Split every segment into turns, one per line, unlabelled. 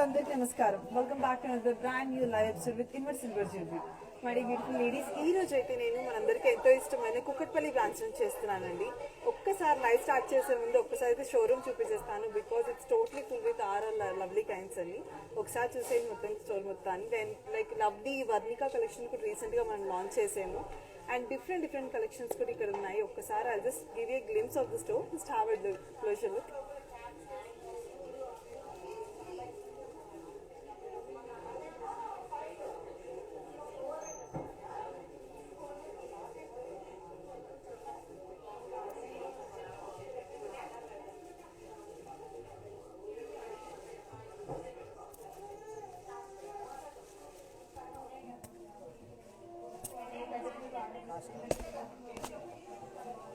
అందరికీ నమస్కారం. Welcome back to another brand new live episode with ఇన్వర్ silver jewellery. My beautiful ladies, ఈ రోజు అయితే నేను మనందరికీ ఎంతో ఇష్టమైన కుకట్పల్లి బ్రాంచ్ నుంచి చేస్తున్నానండి. ఒక్కసారి లైవ్ స్టార్ట్ చేసే ముందు ఒక్కసారి అయితే షోరూమ్ చూపించేస్తాను. Because it's totally full with our lovely kinds అండి. ఒకసారి చూసేది మొత్తం స్టోర్ మొత్తాన్ని. Then like lovely Varnika collection కూడా రీసెంట్ గా మనం లాంచ్ చేసాము. అండ్ డిఫరెంట్ కలెక్షన్స్ కూడా ఇక్కడ ఉన్నాయి. ఒక్కసారి I just give a glimpse of the store. Just have a closer look.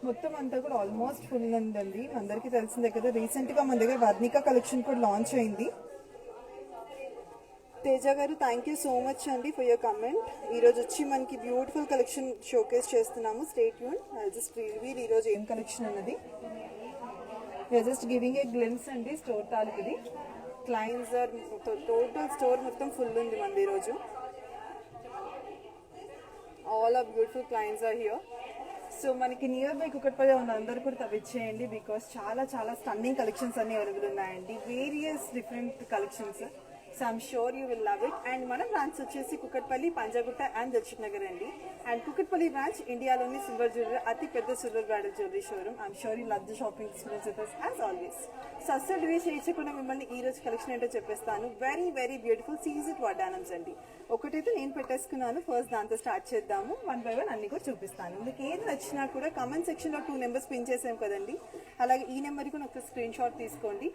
మొత్తం అంతా కూడా ఆల్మోస్ట్ ఫుల్ ఉందండి. అందరికీ తెలిసిందే కదా, రీసెంట్ గా మన దగ్గర వర్ణికా కలెక్షన్ కూడా లాంచ్ అయింది. Teja garu, thank you so much అండి ఫర్ యువర్ కమెంట్. ఈరోజు వచ్చి మనకి బ్యూటిఫుల్ కలెక్షన్ షోకేస్ చేస్తున్నాము. Stay tune. జస్ట్ రివీల్ ఈరోజు ఏం కలెక్షన్ అన్నది. జస్ట్ గివింగ్ ఏ గ్లిమ్స్ అండి స్టోర్ తాలూకుది. క్లయింట్స్ ఆర్ టోటల్ స్టోర్ మొత్తం ఫుల్ ఉంది మనది ఈరోజు. All are beautiful clients are here. So మనకి నియర్ బై కుకట్పల్లి ఉన్న అందరూ కూడా తవ్విచ్చేయండి. బికాస్ చాలా స్టన్నింగ్ కలెక్షన్స్ అన్ని అవైలబుల్ ఉన్నాయండి. Various different collections. So I'm sure you will love it. And మన బ్రాంచ్ వచ్చేసి కుకట్పల్లి, పంజాగుట్ట అండ్ దక్షిణ నగర్ అండి. అండ్ కుకట్పల్లి బ్రాంచ్ ఇండియాలోని సిల్వర్ జ్యువెలరీ అతి పెద్ద silver branded jewellery showroom. I'm sure you love the shopping experience with us as always. So అస్సలు డివే చేయించకుండా మిమ్మల్ని ఈ రోజు కలెక్షన్ ఏంటో చెప్పేస్తాను. వెరీ బ్యూటిఫుల్ సీజెడ్ వడ్డానమ్స్ అండి. ఒకటైతే నేను పెట్టేసుకున్నాను. ఫస్ట్ దాంతో స్టార్ట్ చేద్దాము. 1 by 1 అన్ని కూడా చూపిస్తాను. మీకు ఏది నచ్చినా కూడా కమెంట్ సెక్షన్ లో 2 నెంబర్స్ పిన్ చేసాం కదండి. అలాగే ఈ నెంబర్కి కూడా ఒక స్క్రీన్ షాట్ తీసుకోండి.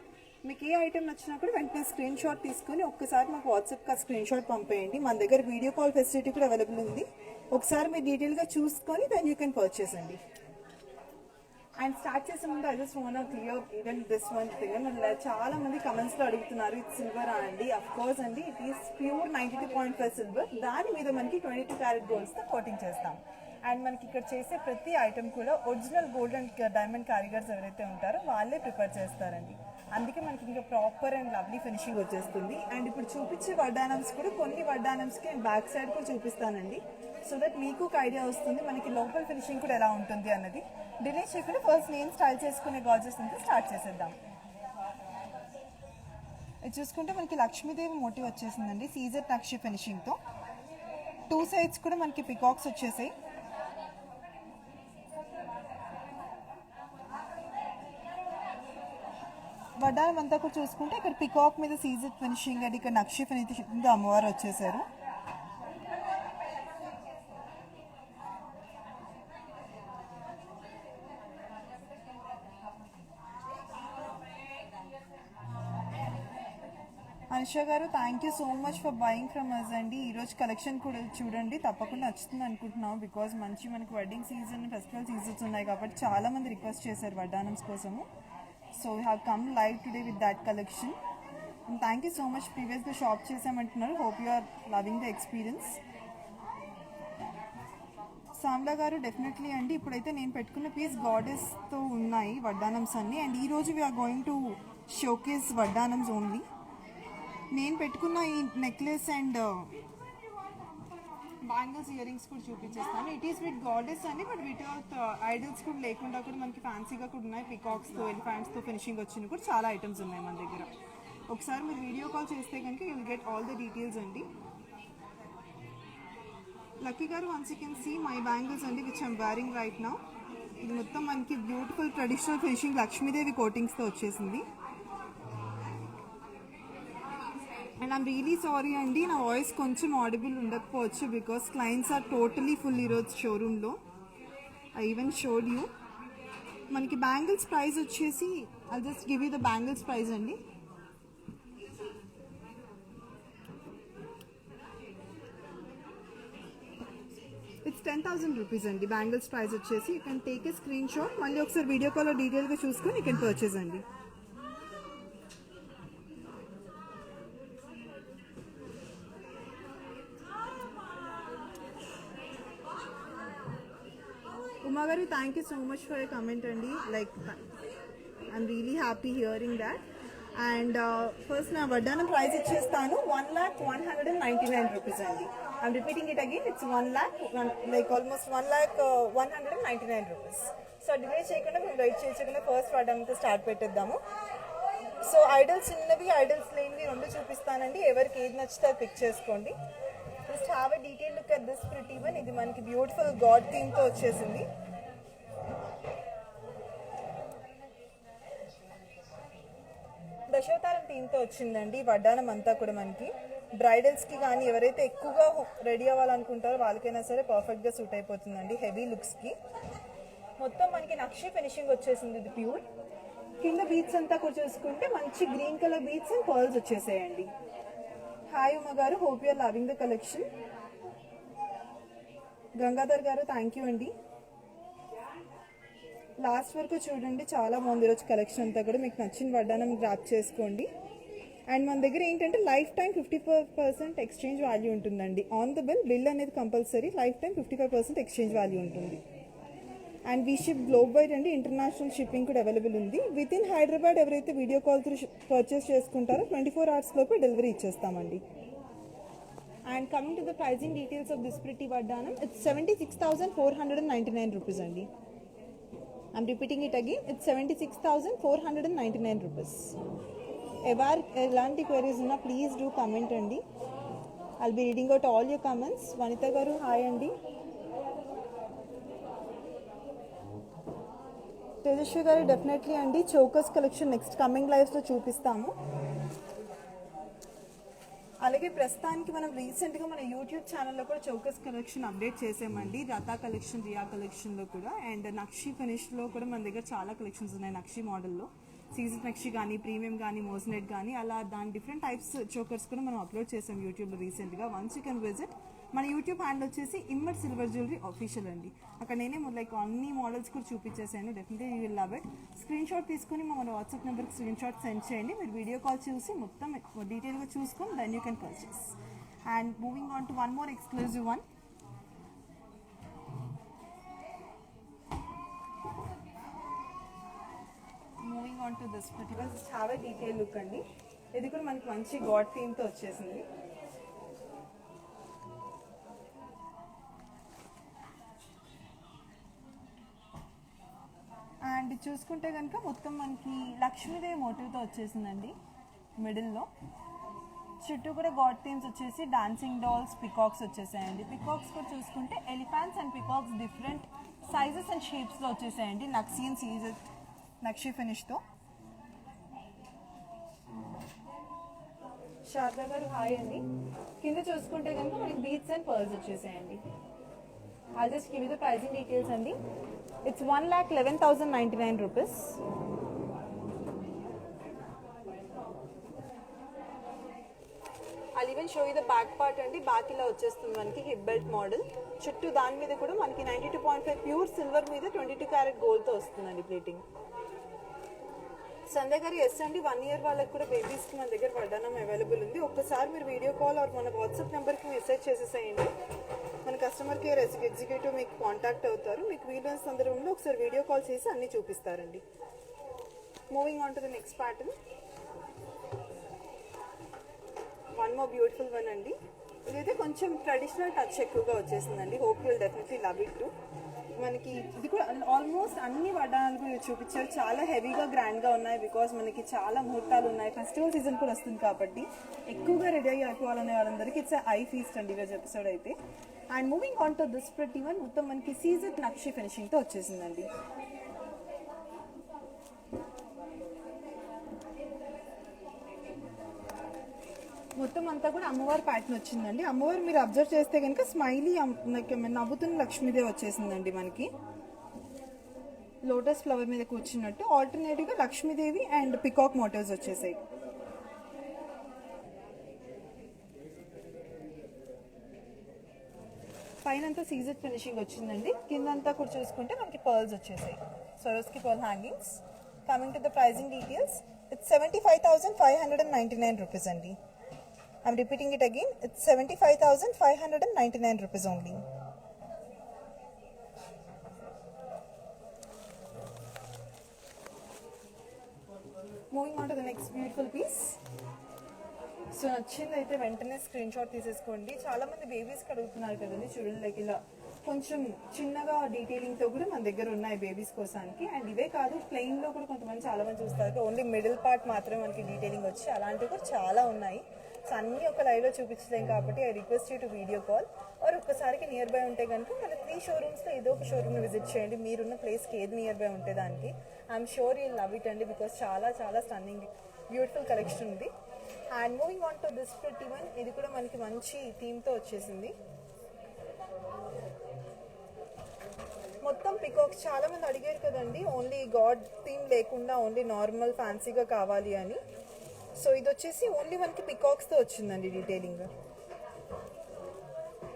మీకు ఏ ఐటమ్ నచ్చినా కూడా వెంటనే స్క్రీన్ షాట్ తీసుకుని ఒక్కసారి మాకు వాట్సాప్కి ఆ స్క్రీన్ షాట్ పంపేయండి. మన దగ్గర వీడియో కాల్ ఫెసిలిటీ కూడా అవైలబుల్ ఉంది. ఒకసారి మీరు డీటెయిల్గా చూసుకొని దెన్ యూ కెన్ పర్చేస్ అండి. అండ్ స్టార్ట్ చేసే ముందు I just want clear even this one thing. చాలా మంది కమెంట్స్ లో అడుగుతున్నారు, ఇది సిల్వర్ అండి. అఫ్ కోర్స్ అండి, ఇట్ ఈస్ ప్యూర్ 92.5 సిల్వర్. దాని మీద మనకి 22 క్యారెట్ గోల్డ్స్ తో కోటింగ్ చేస్తాం. అండ్ మనకి ఇక్కడ చేసే ప్రతి ఐటమ్ కూడా ఒరిజినల్ గోల్డ్ అండ్ డైమండ్ కారిగర్స్ ఎవరైతే ఉంటారో వాళ్ళే ప్రిపేర్ చేస్తారండి. అందుకే మనకి ఇంకా ప్రాపర్ అండ్ లవ్లీ ఫినిషింగ్ వచ్చేస్తుంది. అండ్ ఇప్పుడు చూపించే వడ్డానమ్స్ కూడా కొన్ని వడ్డానమ్స్కి బ్యాక్ సైడ్ కూడా చూపిస్తానండి. సో దట్ మీకు ఒక ఐడియా వస్తుంది మనకి లోపల ఫినిషింగ్ కూడా ఎలా ఉంటుంది అన్నది. డిలే చేయకుండా ఫస్ట్ నేను స్టైల్ చేసుకునే గాజెస్ అంతా స్టార్ట్ చేసేద్దాం. ఇది చూసుకుంటే మనకి లక్ష్మీదేవి మోటివ్ వచ్చేసిందండి సీజర్ నక్షి ఫినిషింగ్తో. 2 సైడ్స్ కూడా మనకి పికాక్స్ వచ్చేసాయి. వడ్డానం అంతా కూడా చూసుకుంటే ఇక్కడ పికాక్ మీద సీజర్ ఫినిషింగ్ అండి. ఇక్కడ నక్షి ఫినిషింగ్ అమ్మవారు వచ్చేసారు. Anusha garu, thank you so much for buying from us అండి. ఈరోజు కలెక్షన్ కూడా చూడండి, తప్పకుండా నచ్చుతుంది అనుకుంటున్నాం. బికాజ్ మనకి వెడ్డింగ్ సీజన్, ఫెస్టివల్ సీజన్స్ ఉన్నాయి కాబట్టి చాలా మంది రిక్వెస్ట్ చేశారు వడ్డానమ్స్ కోసము. So we have come live today with that collection. And thank you so much. ప్రీవియస్గా షాప్ చేసామంటున్నారు. Hope you are loving the experience. Samla garu, definitely అండి. ఇప్పుడైతే నేను పెట్టుకున్న పీస్ గాడెస్తో ఉన్నాయి వడ్డానమ్స్ అన్ని. అండ్ ఈరోజు వీఆర్ గోయింగ్ టు షోకేస్ వడ్డానమ్స్ ఓన్లీ. నేను పెట్టుకున్న ఈ necklace and bangles, earrings కూడా చూపించేస్తాను. ఇట్ ఈస్ విత్ గాడెస్ అండి, బట్ వితౌట్ ఐడల్స్ కూడా లేకుండా కూడా మనకి ఫ్యాన్సీగా కూడా ఉన్నాయి. పికాక్స్తో, ఎలిఫెంట్స్తో ఫినిషింగ్ వచ్చిన కూడా చాలా ఐటమ్స్ ఉన్నాయి మన దగ్గర. ఒకసారి మీరు వీడియో కాల్ చేస్తే కనుక you will get all the details అండి. Lucky garu, once you can see my bangles అండి which I'm wearing right now. ఇది మొత్తం మనకి బ్యూటిఫుల్ ట్రెడిషనల్ ఫినిషింగ్ లక్ష్మీదేవి కోటింగ్స్తో వచ్చేసింది. అండ్ ఐమ్ రియలీ సారీ అండి, నా వాయిస్ కొంచెం ఆడిబుల్ ఉండకపోవచ్చు because clients are totally full ఈరోజు షోరూంలో. I even showed you. మనకి బ్యాంగిల్స్ ప్రైస్ వచ్చేసి I just give you the bangles price అండి. ఇట్స్ 10,000 రూపీస్ అండి బ్యాంగిల్స్ ప్రైస్ వచ్చేసి. You can take a screenshot. మళ్ళీ ఒకసారి వీడియో కాల్లో డీటెయిల్గా చూసుకొని యూ కెన్ పర్చేస్ అండి. Umagaru, thank you so much for your comment, Andy. Like, I'm really happy hearing that. And first నా వడ్డానం ప్రైస్ ఇచ్చేస్తాను 1,199 రూపీస్ అండి. I'm repeating it again, it's 1,00,000 like almost 1,199 rupees. So delay చేయకుండా మేము wait చేయకుండా first వడ్డానంతో start పెట్టేద్దాము. So idols చిన్నవి idols లేనివి రెండు చూపిస్తానండి. ఎవరికి ఏది నచ్చితే అది పిక్ చేసుకోండి. Just have a detail look at this pretty one. ఇది మనకి బ్యూటిఫుల్ గాడ్ థీమ్తో వచ్చేసింది. దశావతారం థీమ్తో వచ్చిందండి వడ్డానం అంతా కూడా. మనకి బ్రైడల్స్కి కానీ ఎవరైతే ఎక్కువగా రెడీ అవ్వాలనుకుంటారో వాళ్ళకైనా సరే పర్ఫెక్ట్గా సూట్ అయిపోతుందండి హెవీ లుక్స్కి. మొత్తం మనకి నక్షి ఫినిషింగ్ వచ్చేసింది, ఇది ప్యూర్. కింద బీట్స్ అంతా కూడా చూసుకుంటే మంచి green colour beads and pearls వచ్చేసాయండి. Hi Uma garu, hope you're loving the collection. Gangadhar garu thank you అండి. లాస్ట్ వరకు చూడండి, చాలా బాగుంది ఈరోజు కలెక్షన్ అంతా కూడా. మీకు నచ్చిన వడ్డానం గ్రాప్ చేసుకోండి. అండ్ మన దగ్గర ఏంటంటే లైఫ్ టైం 55% ఎక్స్చేంజ్ వాల్యూ ఉంటుందండి. ఆన్ ద బిల్ అనేది compulsory. Life time 55% exchange value ఉంటుంది. And we ship globe wide అండి, ఇంటర్నేషనల్ షిప్పింగ్ కూడా అవైలబుల్ ఉంది. విత్ ఇన్ హైదరాబాద్ ఎవరైతే వీడియో కాల్ త్రూ పర్చేస్ చేసుకుంటారో 24 hours లోపు డెలివరీ ఇచ్చేస్తామండి. And coming to the pricing details of this pretty vaddanam, it's 76,499 rupees అండి. I'm repeating it again, it's 76,499 rupees. ఎలాంటి queries ఉన్నా ప్లీజ్ డూ కమెంట్ అండి. I'll be reading out all your comments. వనిత గారు hi అండి. తేజస్వి గారు definitely అండి, chokers collection next coming లైవ్స్లో చూపిస్తాము. అలాగే ప్రస్తుతానికి మనం రీసెంట్గా మన యూట్యూబ్ ఛానల్లో కూడా చౌకస్ కలెక్షన్ అప్డేట్ చేసామండి. రతా కలెక్షన్, రియా కలెక్షన్లో కూడా. అండ్ నక్షి ఫినిష్లో కూడా మన దగ్గర చాలా కలెక్షన్స్ ఉన్నాయి. నక్షి మోడల్లో సీజన్ నక్షి కానీ, ప్రీమియం కానీ, మోస్నెట్ కానీ, అలా దాని డిఫరెంట్ టైప్స్ చోకర్స్ కూడా మనం అప్లోడ్ చేసాం యూట్యూబ్లో రీసెంట్గా. వన్స్ యూ కెన్ విజిట్ మన యూట్యూబ్ హ్యాండిల్ వచ్చేసి ఇమ్మట్ సిల్వర్ జ్యువెలరీ ఆఫీషియల్ అండి. అక్కడ నేనే లైక్ అన్ని మోడల్స్ కూడా చూపించేసాను. Definitely you will love it. Screen shot తీసుకొని మన వాట్సాప్ నెంబర్కి స్క్రీన్ షాట్ సెండ్ చేయండి. మీరు వీడియో కాల్ చూసి మొత్తం డీటెయిల్గా చూసుకొని then you can purchase. And moving on to one more exclusive one. Moving on to this ప్రతి చాలా డీటెయిల్ లుక్ అండి. ఇది కూడా మనకి మంచి గాడ్ థీమ్తో వచ్చేసింది. అండ్ చూసుకుంటే కనుక మొత్తం మనకి లక్ష్మీదేవి మోటివ్తో వచ్చేసిందండి. మిడిల్లో చుట్టూ కూడా గాడ్ థీమ్స్ వచ్చేసి డాన్సింగ్ డాల్స్, పికాక్స్ వచ్చేసాయండి. పికాక్స్ కూడా చూసుకుంటే elephants and peacocks different sizes and షేప్స్లో వచ్చేసాయండి. నక్సియన్ సీజన్ నక్షి ఫినిష్తో. శారదా గారు హాయ్ అండి. కింద చూసుకుంటే కనుక మనకి బీట్స్ అండ్ పర్ల్స్ వచ్చేసాయండి. I'll just give you the pricing details అండి. It's 1,11,099 rupees. I'll even show you the back part అండి. బ్యాక్ ఇలా వచ్చేస్తుంది మనకి హిప్ బెల్ట్ మోడల్. చుట్టూ దాని మీద కూడా మనకి 92.5 ప్యూర్ సిల్వర్ మీద 22 క్యారెట్ గోల్డ్తో వస్తుందండి ప్లేటింగ్. సంధ్య గారు ఎస్ అండి, 1 year వాళ్ళకి కూడా బేబీస్కి మన దగ్గర వడ్డానం అవైలబుల్ ఉంది. ఒక్కసారి మీరు వీడియో కాల్ ఆర్ మన వాట్సాప్ నెంబర్కి మెసేజ్ చేసేసేయండి. మన కస్టమర్ కేర్ ఎగ్జిక్యూటివ్ మీకు కాంటాక్ట్ అవుతారు. మీకు వీలైన సందర్భంలో ఒకసారి వీడియో కాల్ చేసి అన్నీ చూపిస్తారండి. Moving on to the next pattern. One more beautiful one అండి. ఇదైతే కొంచెం ట్రెడిషనల్ టచ్ ఎక్కువగా వచ్చేసిందండి. Hope you will definitely love it too. మనకి ఇది కూడా ఆల్మోస్ట్ అన్ని వడ్డానాలు కూడా చూపించారు. చాలా హెవీగా గ్రాండ్గా ఉన్నాయి. బికాస్ మనకి చాలా ముహూర్తాలు ఉన్నాయి. ఫెస్టివల్ సీజన్ కూడా వస్తుంది కాబట్టి ఎక్కువగా రెడీ అయిపోవాలనే వాళ్ళందరికీ ఇట్స్ ఐ ఫీస్ట్ అండి ఈరోజు ఎపిసోడ్ అయితే. And moving on to this ప్రతి వన్ మొత్తం మనకి సీజన్ నక్షి ఫినిషింగ్తో వచ్చేసిందండి. మొత్తం అంతా కూడా అమ్మవారి ప్యాటర్న్ వచ్చిందండి. అమ్మవారు మీరు అబ్జర్వ్ చేస్తే కనుక స్మైలీ నవ్వుతున్న లక్ష్మీదేవి వచ్చేసిందండి. మనకి లోటస్ ఫ్లవర్ మీద కూర్చున్నట్టు ఆల్టర్నేటివ్గా లక్ష్మీదేవి అండ్ పికాక్ మోటివ్స్ వచ్చేసాయి. పైన అంతా సీజెడ్ ఫినిషింగ్ వచ్చిందండి. కిందంతా కూడా చూసుకుంటే మనకి పర్ల్స్ వచ్చేసాయి. Swarovski pearl hangings. Coming to the pricing details, it's 75,599 rupees అండి. I'm repeating it again, it's 75,599 rupees only. Moving on to the next beautiful piece. So నచ్చింది అయితే వెంటనే స్క్రీన్ షాట్ తీసేసుకోండి. చాలా మంది బేబీస్కి అడుగుతున్నారు కదండి, చూడండి లైక్ ఇలా కొంచెం చిన్నగా డీటెయిలింగ్తో కూడా మన దగ్గర ఉన్నాయి బేబీస్ కోసానికి. అండ్ ఇవే కాదు, ప్లెయిన్లో కూడా కొంతమంది చాలా మంది చూస్తారు ఓన్లీ మిడిల్ పార్ట్ మాత్రమే మనకి డీటెయిలింగ్ వచ్చి, అలాంటివి కూడా చాలా ఉన్నాయి. సో అన్నీ ఒక లైవ్లో చూపించలేం కాబట్టి I request you to video call. Or ఒక్కసారికి నియర్ బై ఉంటే కనుక మన 3 షోరూమ్స్లో ఏదో ఒక షోరూమ్ని విజిట్ చేయండి. మీరున్న ప్లేస్కి ఏది నియర్ బై ఉంటే దానికి. I'm sure you love it అండి, బికాస్ చాలా చాలా స్టన్నింగ్ బ్యూటిఫుల్ కలెక్షన్ ఉంది. And moving on to this pretty one, ఇది కూడా మనకి మంచి థీమ్తో వచ్చేసింది. మొత్తం పికాక్స్. చాలా మంది అడిగారు కదండి ఓన్లీ గాడ్ థీమ్ లేకుండా ఓన్లీ నార్మల్ ఫ్యాన్సీగా కావాలి అని. సో ఇది వచ్చేసి ఓన్లీ మనకి పికాక్స్తో వచ్చిందండి detailing.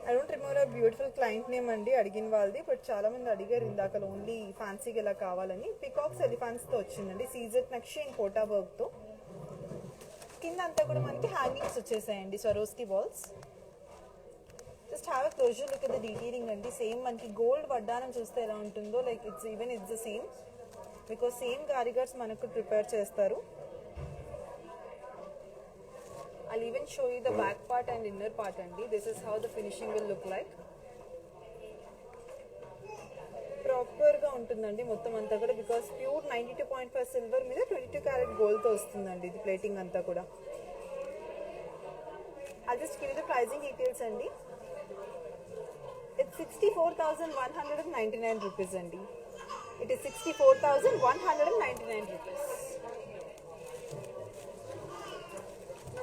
I don't remember beautiful client name అండి అడిగిన వాళ్ళది, బట్ చాలా మంది అడిగారు ఇందాక ఓన్లీ ఫ్యాన్సీగా ఎలా కావాలని. పికాక్స్ ఎలిఫాంట్స్తో వచ్చిందండి, సీజెడ్ నక్షి అండ్ కోటా వర్క్తో. కింద అంతా కూడా మనకి హ్యాంగింగ్స్ వచ్చేసాయండి, Swarovski balls. Just have a closer look at the detailing అండి. సేమ్ మనకి గోల్డ్ వడ్డానం చూస్తే ఎలా ఉంటుందో like it's the same, because same కారిగర్స్ మనకు ప్రిపేర్ చేస్తారు. I'll even show you the back part and inner part అండి. This is how the finishing will look like. ప్రాపర్గా ఉంటుందండి మొత్తం అంతా కూడా, బికాస్ ప్యూర్ 92.5 సిల్వర్ మీద 22 క్యారెట్ గోల్డ్తో వస్తుందండి ఇది ప్లేటింగ్ అంతా కూడా. I'll just give you the pricing details అండి. It's 64,199 rupees అండి. It is 64,199 rupees.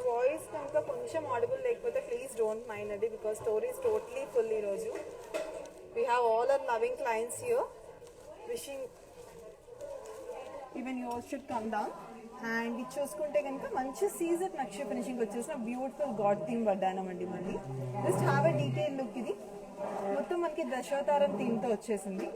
వాయిస్ కనుక కొంచెం ఆడిబుల్ లేకపోతే ప్లీజ్ డోంట్ మైండ్ అండి, because story is totally full ఈరోజు. We have all our loving clients here wishing even yours should come down. అండ్ ఇది చూసుకుంటే కనుక మంచి సీజర్ నక్షి ఫినిషింగ్ వచ్చేసిన బ్యూటిఫుల్ గాడ్ థీమ్ వడ్డానం అండి మళ్ళీ. Just have a detail look. ఇది మొత్తం మనకి దశావతారం థీమ్తో వచ్చేసింది.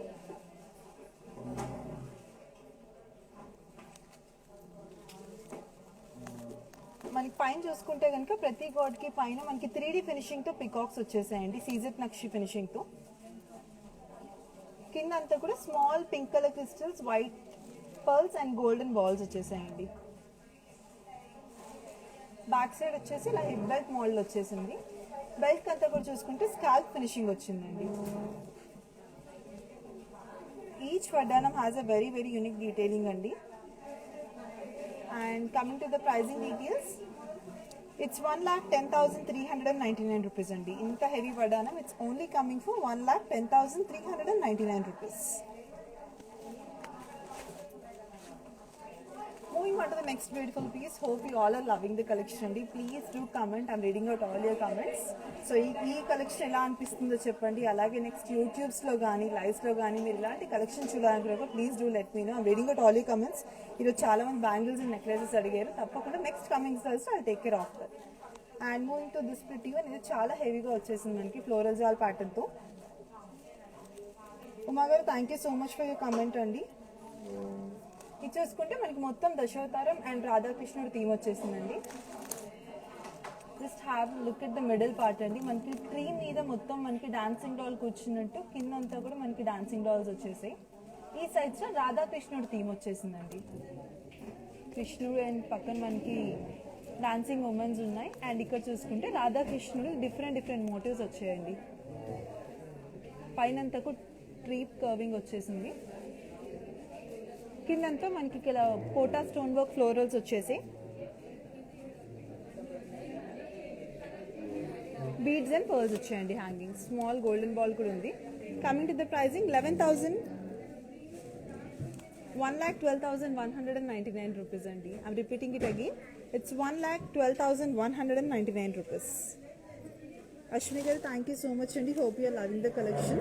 మనకి పైన చూసుకుంటే కనుక ప్రతి గాడ్కి పైన మనకి 3D ఫినిషింగ్తో పికాక్స్ వచ్చేసాయండి, సీజెడ్ నక్షి ఫినిషింగ్తో. కింద అంతా కూడా small pink colour crystals, white pearls and golden balls వచ్చేసాయండి. బ్యాక్ సైడ్ వచ్చేసి ఇలా హిప్ బెల్ట్ మోడల్ వచ్చేసింది. బెల్ట్ అంతా కూడా చూసుకుంటే స్కాల్ప్ ఫినిషింగ్ వచ్చిందండి. Each vaddanam has a very very unique detailing అండి. And coming to the pricing details, it's 1,10,399 rupees andi. Inta heavy vadanam, it's only coming for 1,10,399 rupees. Moving on to the next beautiful piece. Hope you all are loving the collection andi. Please do comment. I'm reading out all your comments. So ee collection ela anpistundo cheppandi. Alage next YouTubes lo gaani lives lo gaani meer ilanti collection chudalanటే please do let me know. I'm reading out all your comments. ఈరోజు చాలా మంది bangles and necklaces అడిగారు, తప్పకుండా next coming Thursday I take care of that. And moving to this pretty one, ఇది చాలా హెవీగా వచ్చేసింది మనకి ఫ్లోరల్ జాల్ ప్యాటర్న్తో. Uma garu thank you so much for your comment అండి. ఇది చూసుకుంటే మనకి మొత్తం దశావతారం అండ్ రాధాకృష్ణుడు థీమ్ వచ్చేసిందండి. Just have look at the middle part అండి. మనకి ట్రీ మీద మొత్తం మనకి డాన్సింగ్ డాల్ కూర్చున్నట్టు, కింద అంతా కూడా మనకి డాన్సింగ్ డాల్స్ వచ్చేసాయి. ఈ సైడ్స్లో రాధాకృష్ణుడు థీమ్ వచ్చేసిందండి. కృష్ణుడు అండ్ పక్కన మనకి డాన్సింగ్ ఉమెన్స్ ఉన్నాయి. అండ్ ఇక్కడ చూసుకుంటే రాధాకృష్ణుడు డిఫరెంట్ మోటివ్స్ వచ్చాయండి. పైనంతా కూడా ట్రీప్ కర్వింగ్ వచ్చేసింది. కిందంతా మనకి ఇలా కోటా స్టోన్ వర్క్ ఫ్లోరల్స్ వచ్చేసి బీడ్స్ అండ్ పర్ల్స్ వచ్చాయండి హ్యాంగింగ్. స్మాల్ గోల్డెన్ బాల్ కూడా ఉంది. Coming to the pricing 1,12,199 rupees అండి. I'm repeating it again. It's 1,12,199 rupees. Ashwini garu, thank you so much అండి. Hope you are loving the collection.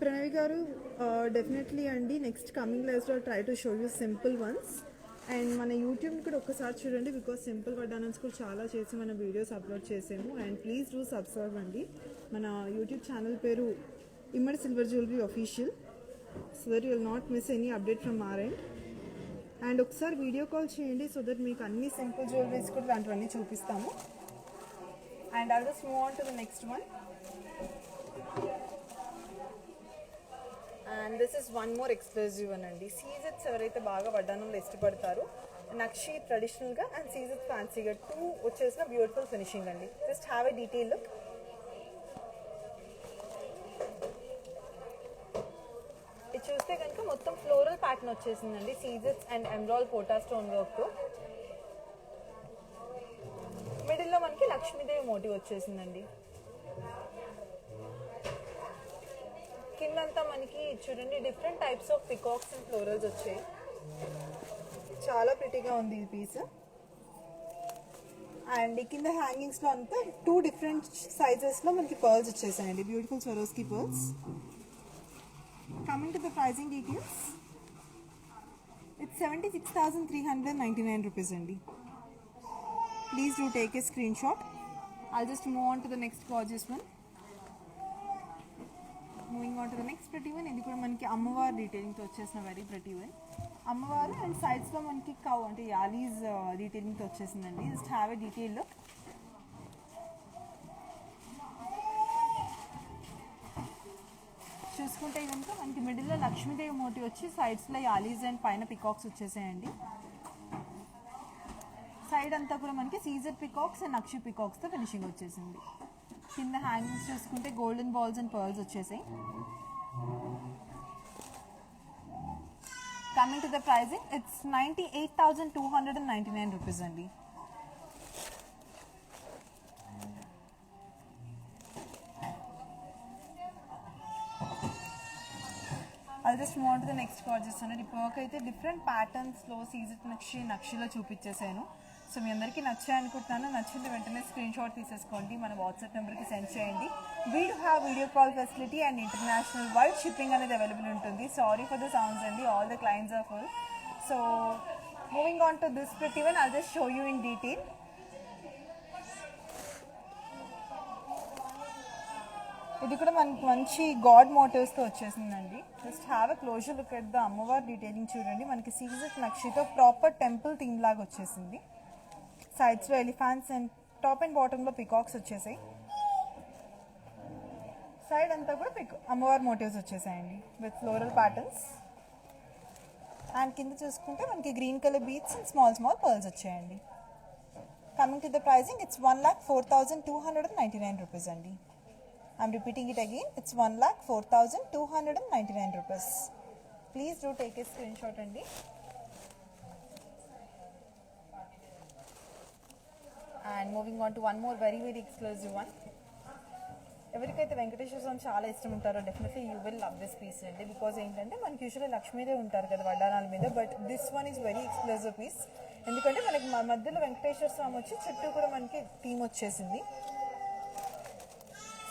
Pranavi garu, definitely అండి next coming లైవ్స్లో try to show you simple ones. And మన YouTube కూడా ఒక్కసారి చూడండి, because simple వడ్డానమ్స్ కూడా చాలా చేసి మన వీడియోస్ అప్లోడ్ చేసాము. అండ్ ప్లీజ్ డూ సబ్స్క్రైబ్ అండి. మన యూట్యూబ్ ఛానల్ పేరు Immadi silver jewellery official, so that you will not miss any update from our end. And ఒకసారి వీడియో కాల్ చేయండి, సో దట్ మీకు అన్ని సింపుల్ జ్యువెలరీస్ కూడా దాంట్లోనే చూపిస్తాము. And I'll just move on to the next one. And this is one more exclusive one అండి. సీజెట్స్ ఎవరైతే బాగా వడ్డానంలో ఇష్టపడతారో నక్షి ట్రెడిషనల్గా అండ్ సీజెట్స్ ఫ్యాన్సీగా టూ వచ్చేసిన బ్యూటిఫుల్ ఫినిషింగ్ అండి. Just have a detail look. ఇది చూస్తే కనుక మొత్తం ఫ్లోరల్ ప్యాటర్న్ వచ్చేసిందండి సీజెట్స్ అండ్ ఎమరాల్డ్ పోటా స్టోన్ వర్క్తో. మిడిల్లో మనకి లక్ష్మీదేవి మోటివ్ వచ్చేసిందండి. కిందంతా మనకి చూడండి different types of peacocks and florals వచ్చాయి. చాలా ప్రిటీగా ఉంది ఈ పీస్. అండ్ కింద హ్యాంగింగ్స్లో అంతా టూ డిఫరెంట్ సైజెస్లో మనకి పర్ల్స్ వచ్చేసాయండి, beautiful Swarovski pearls. Coming to the pricing details, it's 76,399 rupees అండి. Please do take a screenshot. I'll just move on to the next gorgeous one. Moving on to the next pretty one. ఇది కూడా మనకి అమ్మవారు డీటెయిలింగ్తో వచ్చేసిన very pretty one. అమ్మవారు అండ్ సైడ్స్లో మనకి కౌ అంటే యాలీస్ డీటెయిలింగ్తో వచ్చేసిందండి. Just have a detail look. చూసుకుంటే కనుక మనకి మిడిల్లో లక్ష్మీదేవి మోటివ్ వచ్చి సైడ్స్లో యాలీస్ అండ్ పైన పికాక్స్ వచ్చేసాయండి. సైడ్ అంతా కూడా మనకి సీజర్ పికాక్స్ అండ్ నక్షి పికాక్స్తో ఫినిషింగ్ వచ్చేసింది. కింద హ్యాంగింగ్స్ చూసుకుంటే గోల్డెన్ బాల్స్ అండ్ పర్ల్స్ వచ్చేసాయి. Coming to the pricing, it's 98,299 rupees అండి. అది just move on to the next gorgeous అన్నది. ఇప్పుడు అయితే డిఫరెంట్ ప్యాటర్న్స్లో సీజర్ నక్షిలో చూపించేసాను. సో మీ అందరికీ నచ్చాయి అనుకుంటున్నాను. నచ్చింది వెంటనే స్క్రీన్ షాట్ తీసేసుకోండి, మన వాట్సాప్ నెంబర్కి సెండ్ చేయండి. We do have video call facility and international wide shipping అనేది అవైలబుల్ ఉంటుంది. సారీ ఫర్ ద సౌండ్స్ అండి, all the clients are full. So moving on to this pretty one, I'll just show you in detail. ఇది కూడా మనకి మంచి god మోటివ్స్తో వచ్చేసిందండి. Just have a closer look at the అమ్మవారి detailing చూడండి. మనకి సీజర్ నక్షితో ప్రాపర్ టెంపుల్ థీమ్ లాగా వచ్చేసింది. సైడ్స్లో ఎలిఫాంట్స్ అండ్ టాప్ అండ్ బాటంలో పికాక్స్ వచ్చేసాయి. సైడ్ అంతా కూడా అమ్మవారి మోటివ్స్ వచ్చేసాయండి విత్ ఫ్లోరల్ ప్యాటర్న్స్. అండ్ కింద చూసుకుంటే మనకి green colour beads and small small pearls వచ్చాయండి. Coming to the pricing, it's 1,04,299 rupees అండి. I'm repeating it again, it's 1,04,299 rupees. Please do take a screenshot andi. And moving on to one more very exclusive one. ఎవరికైతే వెంకటేశ్వర స్వామి చాలా ఇష్టం ఉంటారో definitely you will love this piece అండి. Because ఏంటంటే మనకి usually Lakshmidevi ఉంటారు కదా వడ్డానాల మీద, but this one is very exclusive piece. ఎందుకంటే మనకి మధ్యలో వెంకటేశ్వర స్వామి వచ్చి చుట్టూ కూడా మనకి థీమ్ వచ్చేసింది.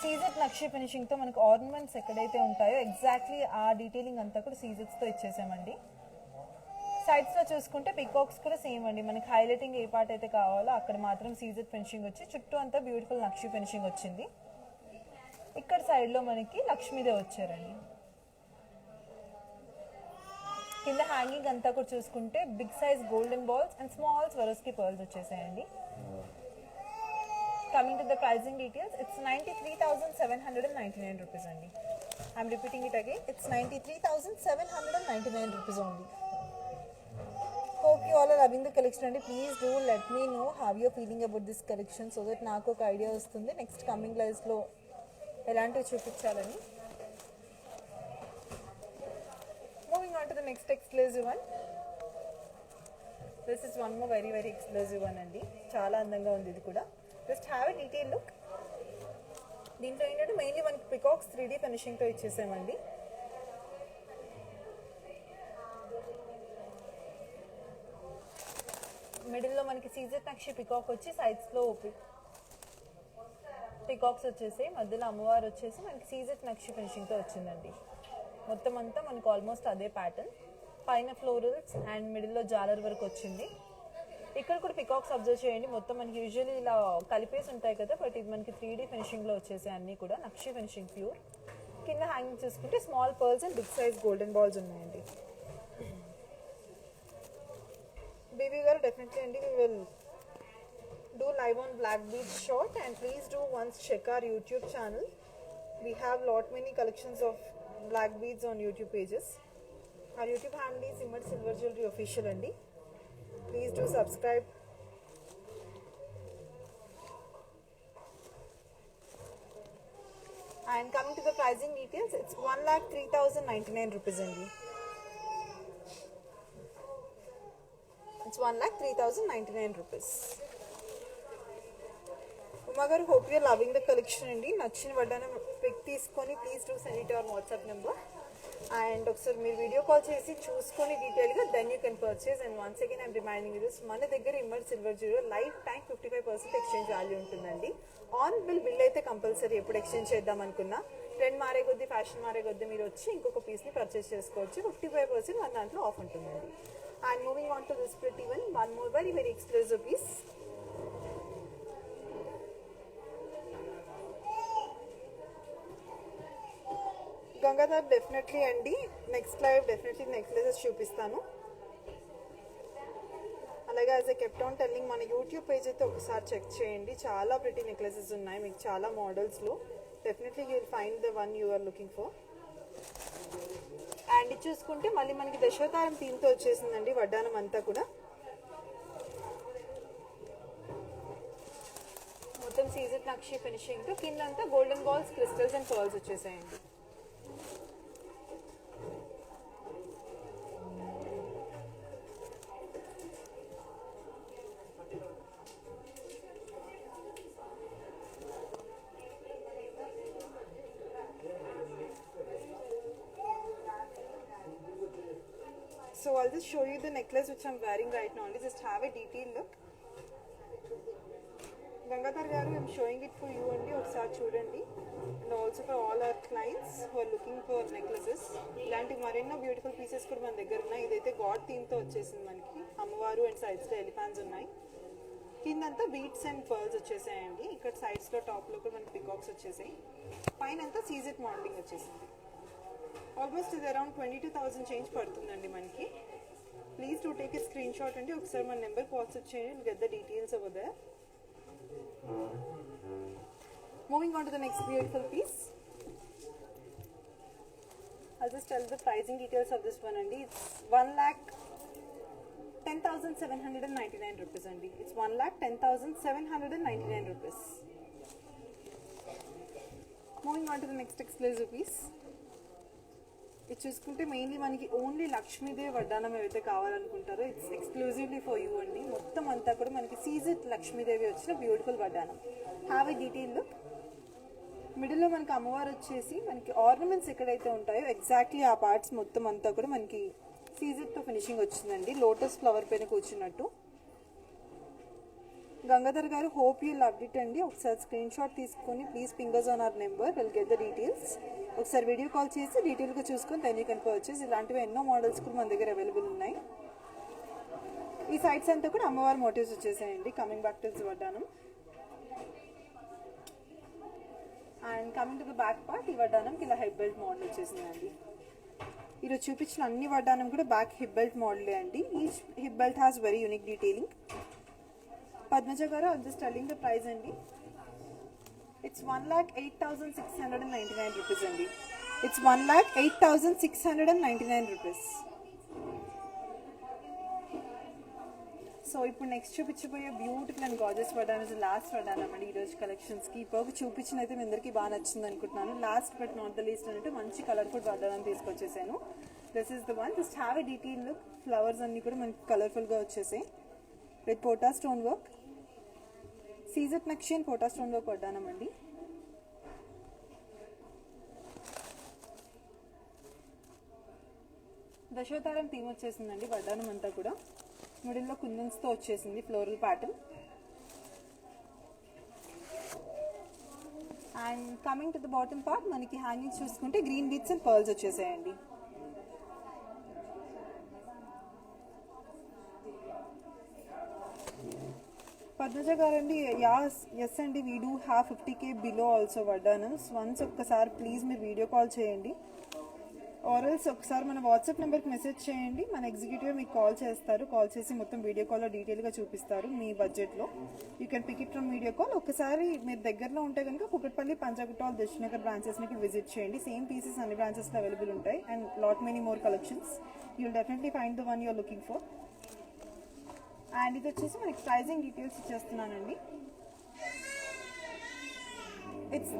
సీజెట్ నక్షి ఫినిషింగ్తో మనకు ఆర్నమెంట్స్ ఎక్కడైతే ఉంటాయో ఎగ్జాక్ట్లీ ఆ డీటెయిలింగ్ అంతా కూడా సీజెట్స్తో ఇచ్చేసామండి. సైడ్స్లో చూసుకుంటే పికాక్స్ కూడా సేమ్ అండి. మనకి హైలైటింగ్ ఏ పార్ట్ అయితే కావాలో అక్కడ మాత్రం సీజెట్ ఫినిషింగ్ వచ్చి చుట్టూ అంతా బ్యూటిఫుల్ నక్షి ఫినిషింగ్ వచ్చింది. ఇక్కడ సైడ్లో మనకి లక్ష్మీదేవి వచ్చారండి. కింద హ్యాంగింగ్ అంతా కూడా చూసుకుంటే big size golden balls and small Swarovski pearls వచ్చేసాయండి. Coming to the pricing details, it's 93,799 rupees only. I'm repeating it again, it's 93,799 rupees only. Hope you all are loving the collection and please do let me know how you're feeling about this collection so that నాకు ఒక idea వస్తుంది next coming లైవ్స్లో ఎలాంటివి చూపించాలని. Moving on to the next exclusive one. This is one more very exclusive one అండి. చాలా అందంగా ఉంది ఇది కూడా. Just have a detail look. దీంట్లో ఏంటంటే మెయిన్లీ మనకి పికాక్స్ 3D ఫినిషింగ్తో ఇచ్చేసామండి. మిడిల్లో మనకి సీజర్ నక్షి పికాక్ వచ్చి సైడ్స్లో పికాక్స్ వచ్చేసి మధ్యలో అమ్మవారు వచ్చేసి మనకి సీజర్ నక్షి ఫినిషింగ్తో వచ్చిందండి. మొత్తం అంతా మనకు ఆల్మోస్ట్ అదే ప్యాటర్న్. పైన ఫ్లోరల్స్ అండ్ మిడిల్లో జాలర్ వర్క్ వచ్చింది. ఇక్కడ కూడా పికాక్స్ అబ్జర్వ్ చేయండి. మొత్తం మనకి యూజువల్లీ ఇలా కలిపేసి ఉంటాయి కదా, బట్ ఇది మనకి 3D ఫినిషింగ్లో వచ్చేసాయి అన్నీ కూడా నక్షి ఫినిషింగ్ ప్యూర్. కింద హ్యాంగింగ్ చూసుకుంటే small pearls and big size golden balls ఉన్నాయండి. బేబీ గారు డెఫినెట్లీ అండి we will do live on black beads short and please do once check our YouTube channel. We have lot many collections of black beads on YouTube pages. Our YouTube handle is Immert Silver Jewelry Official andi. Please do subscribe. And coming to the pricing details, it's 1,03,099 rupees only. It's 1,03,099 rupees. Uma garu, hope you are loving the collection andi. Nachina vaddana pic teeskoni please do send it to our WhatsApp number. And ఒకసారి మీరు video call చేసి చూసుకొని డీటెయిల్గా then you can purchase. And once again I'm reminding this, మన దగ్గర ఇమ్మర్ silver jewellery life time 55% exchange value ఉంటుందండి. On bill అయితే కంపల్సరీ ఎప్పుడు ఎక్స్చేంజ్ చేద్దాం అనుకున్నా ట్రెండ్ మారే కొద్దీ, ఫ్యాషన్ మారే కొద్దీ మీరు వచ్చి ఇంకొక పీస్ని పర్చేస్ చేసుకోవచ్చు. 55% మన దాంట్లో ఆఫ్ ఉంటుందండి. And moving on to this pretty one more very very exclusive piece. Gangadhar definitely అండి, నెక్స్ట్ లైవ్ డెఫినెట్లీ నెక్లెసెస్ చూపిస్తాను. అలాగే as a kept on telling, మన యూట్యూబ్ పేజ్ అయితే ఒకసారి చెక్ చేయండి. చాలా ప్రిటీ నెక్లెసెస్ ఉన్నాయి మీకు, చాలా మోడల్స్లో. Definitely you will find the one you are looking for. And ఇది చూసుకుంటే మళ్ళీ మనకి దశావతారం థీమ్తో వచ్చేసిందండి వడ్డానం అంతా కూడా. మొత్తం సీజెడ్ నక్షి ఫినిషింగ్తో కిందంతా golden balls, crystals and pearls వచ్చేసాయండి. So I'll just show you the necklace which I'm wearing right now. Just have a detailed look. Gangadhar garu, I'm showing it for you only. ఒకసారి చూడండి. And also for all our clients who are looking for necklaces. ఇలాంటి మరెన్నో beautiful pieces కూడా మన దగ్గర ఉన్నాయి. ఇదైతే God థీమ్తో వచ్చేసింది మనకి. అమ్మవారు అండ్ సైడ్స్లో ఎలిఫాన్స్ ఉన్నాయి. కిందంతా బీట్స్ అండ్ పర్ల్స్ వచ్చేసాయండి. ఇక్కడ సైడ్స్లో టాప్లో కూడా మనకి పికాక్స్ వచ్చేసాయి. పైన అంతా సీజెడ్ మోడలింగ్ వచ్చేసింది. ఆల్మోస్ట్ ఇది అరౌండ్ 22,000 చేంజ్ పడుతుందండి మనకి. Please to take a screenshot అండి. ఒకసారి మన నెంబర్కి వాట్సాప్ చేయండి. Get the details over there. Moving on to the next beautiful piece. I'll just tell the pricing details of this one అండి. It's 1,10,799 rupees అండి. It's 1,10,799 rupees. Moving on to the next exclusive piece. ఇది చూసుకుంటే mainly మనకి only Lakshmidevi వడ్డానం ఏవైతే కావాలనుకుంటారో it's exclusively for you అండి. మొత్తం అంతా కూడా మనకి సీజెడ్ లక్ష్మీదేవి వచ్చిన బ్యూటిఫుల్ వడ్డానం. Have a detail look. మిడిల్లో మనకి అమ్మవారు వచ్చేసి మనకి ఆర్నమెంట్స్ ఎక్కడైతే ఉంటాయో ఎగ్జాక్ట్లీ ఆ పార్ట్స్ మొత్తం అంతా కూడా మనకి సీజెడ్తో ఫినిషింగ్ వచ్చిందండి. లోటస్ ఫ్లవర్ పైన కూర్చున్నట్టు. గంగాధర్ గారు, హోప్ యూ లవ్డ్ ఇట్ అండి. ఒకసారి స్క్రీన్ షాట్ తీసుకొని please ping us on hour number, will get the details. ఒకసారి వీడియో కాల్ చేసి డీటెయిల్గా చూసుకొని దెన్ యూ కెన్ పర్చేస్. ఇలాంటివి ఎన్నో మోడల్స్ కూడా మన దగ్గర అవైలబుల్ ఉన్నాయి. ఈ సైడ్స్ అంతా కూడా అమ్మవారి మోటివ్స్ వచ్చేసాయండి. Coming back to this vaddanam. And coming to the back part, ఈ వడ్డానంకి ఇలా హెడ్ బెల్ట్ మోడల్ వచ్చేసిందండి. ఈరోజు చూపించిన అన్ని వడ్డానం కూడా బ్యాక్ హిప్ బెల్ట్ మోడలే అండి. Each hip belt has very unique detailing. Padmaja garu, I'm just telling the price అండి. ఇట్స్ 1,08,699 rupees అండి. It's 1,08,699 rupees. సో ఇప్పుడు నెక్స్ట్ చూపించబోయే beautiful and gorgeous vaddanam is last vaddanam అండి ఈరోజు కలెక్షన్స్కి. ఇప్పుడు చూపించిన అయితే మీ అందరికీ బాగా నచ్చింది అనుకుంటున్నాను. Last but not the least అంటే మంచి కలర్ఫుల్ వడ్డానం తీసుకొచ్చేసాను. This is the one. Just have a detail look. Flowers అన్ని కూడా మనకి కలర్ఫుల్గా వచ్చేసాయి విత్ పోటా స్టోన్ వర్క్. సీజెడ్ నక్షి అండ్ పోటా స్టోన్ వర్క్ వడ్డానం అండి. దశావతారం థీమ్ వచ్చేసిందండి వడ్డానం అంతా కూడా. మిడిల్లో కుందన్స్తో వచ్చేసింది floral pattern. And coming to the bottom part మనకి హ్యాంగింగ్స్ చూసుకుంటే గ్రీన్ బీట్స్ అండ్ పర్ల్స్ వచ్చేసాయండి. పద్మజ గారండి, ఎస్ అండి, we do have 50K below also వడ్డానమ్స్. వన్స్ ఒక్కసారి ప్లీజ్ మీరు వీడియో కాల్ చేయండి. ఆర్ఎల్స్ ఒకసారి మన వాట్సాప్ నెంబర్కి మెసేజ్ చేయండి, మన ఎగ్జిక్యూటివ్ మీకు కాల్ చేస్తారు. కాల్ చేసి మొత్తం వీడియో కాల్లో డీటెయిల్గా చూపిస్తారు మీ బడ్జెట్లో. You can pick it from video call. ఒకసారి మీరు దగ్గరలో ఉంటే కనుక కుకట్పల్లి, పంజాగుట్ట, దిల్సుఖ్నగర్ బ్రాంచెస్ని కూడా విజిట్ చేయండి. సేమ్ పీసెస్ అన్ని బ్రాంచెస్లో అవైలబుల్ ఉంటాయి and lot many more collections. You will definitely find the one you're looking for. And ఇది వచ్చేసి మనకి ప్రైజింగ్ డీటెయిల్స్ ఇచ్చేస్తున్నానండి. ఇట్స్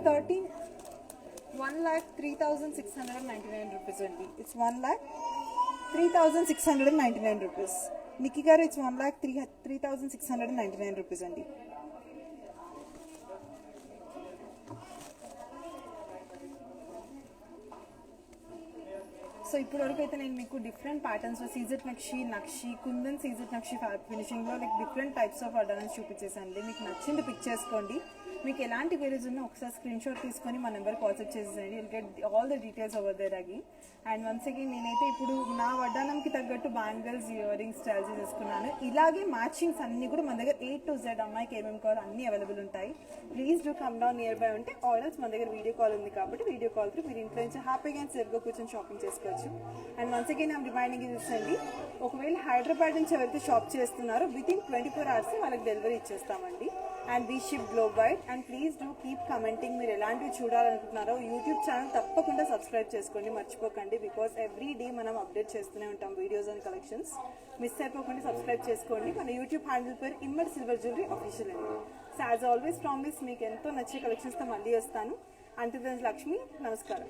1,03,699 రూపీస్ అండి. It's 1,03,699 rupees. Nikki garu it's 1,03,699 rupees అండి. సో ఇప్పటి వరకు అయితే నేను మీకు డిఫరెంట్ ప్యాటర్న్స్లో సీజెట్ నక్షి, కుందన్ సీజెట్ నక్షి ఫినిషింగ్లో like different types of adorns చూపించేసండి. మీకు నచ్చింది పిక్ చేసుకోండి. మీకు ఎలాంటి క్వెరీస్ ఉన్నా ఒకసారి స్క్రీన్ షాట్ తీసుకొని మా నెంబర్కి వాట్సాప్ చేసేయండి. Will get all the details over there again. And once again నేనైతే ఇప్పుడు నా వడ్డానంకి తగ్గట్టు బ్యాంగిల్స్, ఇయర్ రింగ్స్ స్టైల్ చేసుకున్నాను. ఇలాగే మ్యాచింగ్స్ అన్నీ కూడా మన దగ్గర A to Z అమ్మాయికి ఏమేమి కావాలో అన్నీ అవైలబుల్ ఉంటాయి. Please do come down near by ఉంటే. ఆర్డర్స్ మన దగ్గర వీడియో కాల్ ఉంది కాబట్టి వీడియో కాల్ త్రూ మీరు ఇంట్లో నుంచి హ్యాపీగా అండ్ సేఫ్గా కూర్చొని షాపింగ్ చేసుకోవచ్చు. And once again I'm reminding ఇది అండి, ఒకవేళ హైదరాబాద్ నుంచి ఎవరైతే షాప్ చేస్తున్నారో వితిన్ 24 hours వాళ్ళకి డెలివరీ ఇచ్చేస్తామండి. And we ship globe wide. And please do keep commenting మీరు ఎలాంటివి చూడాలనుకుంటున్నారో. యూట్యూబ్ ఛానల్ తప్పకుండా సబ్స్క్రైబ్ చేసుకోండి, మర్చిపోకండి. బికాస్ ఎవ్రీ డే మనం అప్డేట్ చేస్తూనే ఉంటాం వీడియోస్ అండ్ కలెక్షన్స్. మిస్ అయిపోకుండా సబ్స్క్రైబ్ చేసుకోండి. మన యూట్యూబ్ హ్యాండిల్ పేరు ఇమ్మడి సిల్వర్ జ్యువెలరీ ఆఫీషియల్ అండి. సో యాజ్ ఆల్వేస్ ప్రామిస్ మీకు ఎంతో నచ్చే కలెక్షన్స్తో మళ్ళీ వస్తాను. అంటిల్ దెన్ లక్ష్మి, నమస్కారం.